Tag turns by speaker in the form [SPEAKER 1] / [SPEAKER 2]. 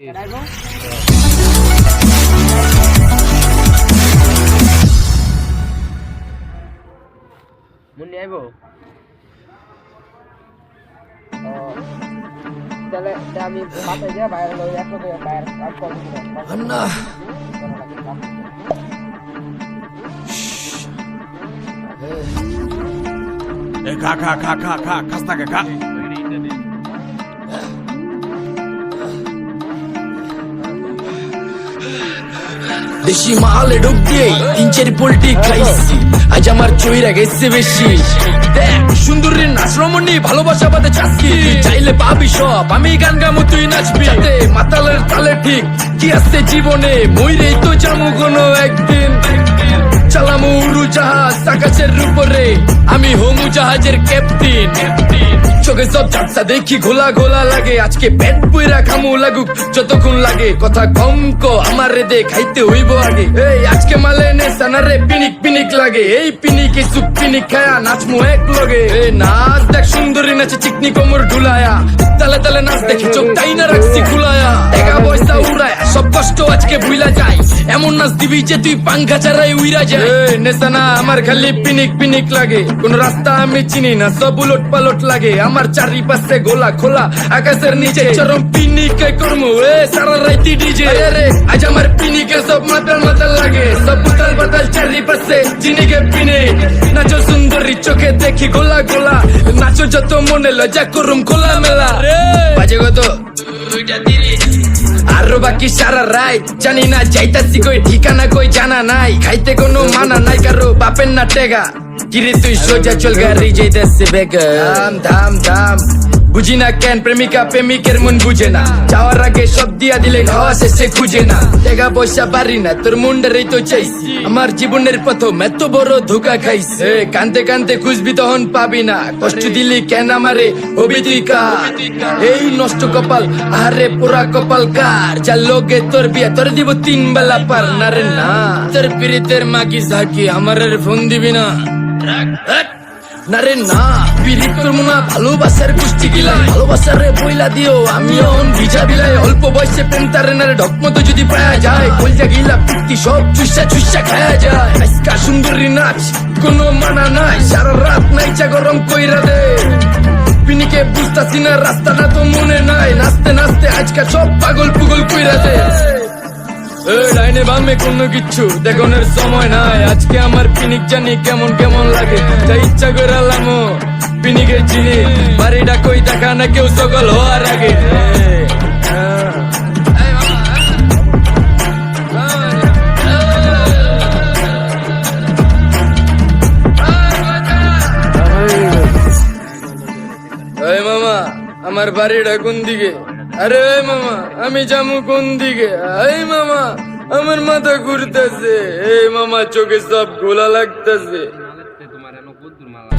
[SPEAKER 1] মুন্নি আইব তাহলে আমি বাসায় যা বাইরে লই একসাথে বাইরে কাজ করব না
[SPEAKER 2] এ খা খাস্তা খা
[SPEAKER 3] দেশি মালে ঢুক দিয়ে 3-4 পোল্টি খাইছি আজ আমার চইরা গেছে বেশি দেখ সুন্দরীর নাচ রমণী ভালোবাসা বাদে চাচ্ছি চাইলে পাবি সব আমি গান গামো তুই নাচবি মাতালের তালে ঠিক কি আছে জীবনে মইরেই তো যামু কোনো একদিন চালামু উড়োজাহাজ আকাশের উপরে আমি হোমু জাহাজের ক্যাপ্টেন চোখে সব ঝাপসা দেখি ঘোলা ঘোলা লাগে আজকে পেট পুইরা খামু লাগুক যতক্ষণ লাগে কথা কম কো আমার রে দে খাইতে হইব আগে এই আজকে মালে নে সানারে পিনিক পিনিক লাগে এই পিনিকে সুপ পিনিক খায়া নাচমু এক লগে এই নাচ দেখ সুন্দরী নাচে চিকনি কোমর ঢুলায়া তালে তালে নাচ দেখি চোখ তাই না রাখছি খুলায়া টাকা পয়সা উড়ায়া সব কষ্ট আজকে ভুলা যায় এমন নাচ দিবি যে তুই পাঙ্খা ছাড়াই উইরা যায় নেশানা আমার খালি পিনিক পিনিক লাগে কোন রাস্তা আমি চিনি না সব উলট পালট লাগে আমার চারিপাশে গোলা খোলা আকাশের নিচে চরম পিনিকে করমু সারা রাইতি ডিজে রে আজ আমার পিনিকে সব মাতাল মাতাল লাগে সব উতাল বাতাল চারিপাশে চিনিকে পিনে নাচো সুন্দরী চোখে দেখি গোলা গোলা নাচো যত মনে লজ্জা করুম খোলা মেলা বাজে কত আরো বাকি সারা রাই জানি না যাইতাছি কই ঠিকানা কই জানা নাই খাইতে কোনো মানা নাই কারো বাপের না টেগা কিরে তুই সোজা চল গাড়ি যাইতাছে বেগা ধাম ধাম ধাম বুঝি না কেন প্রেমিকা প্রেমিকের মন বুঝে না যাওয়ার আগে সব দিয়া দিলে খাওয়া শেষে খুঁজে না টাকা পয়সা পারি না তোর মুন্ডারেই তো চাইছি আমার জীবনের প্রথম এত বড় ধোকা খাইছে কানতে কানতে খুঁজবি তখন পাবি না কষ্ট দিলি কেন আমারে হবি তুই কার এই নষ্ট কপাল আরে পুরা কপাল কার যা লোকে তোর বিয়া তোর দিব 3 বেলা পার না রে না তোর পিরিতের মাকি ঝাঁকি আমার ফোন দিবি না নারে না পিরিত করবো না ভালোবাসার কুষ্টি গিলাই ভালোবাসার রে বইলা দিও আমিও ভিজা বিলাই অল্প বয়সে প্রেম তারে নারে ঢকমতো যদি পায়া যায় কলজা গিলা পিত্তি সব চুষা চুষা খায়া যায় আজকা সুন্দরী নাচ কোনো মানা নাই সারা রাত নাইচা গরম কইরা দে পিনিকে বুঝতাছি না রাস্তাটা তো মনে নাই নাচতে নাচতে আজকা সব পাগল পুগল কইরা দে ডাইনে বামে কোনো কিচ্ছু দেখানোর সময় নাই আজকে আমার পিনিক জানি কেমন কেমন লাগে যা ইচ্ছা করে লামো পিনিকে চিনি বাড়িটা কই দেখা না কেউ সকল হওয়ার আগে মামা আমার বাড়িটা কোন দিকে আরে মামা আমি যামু কোন দিকে এই মামা আমার মাথা ঘুরতেছে এই মামা চোখে সব গোলা লাগতেছে
[SPEAKER 1] তোমার এনো কদ্দুর মালা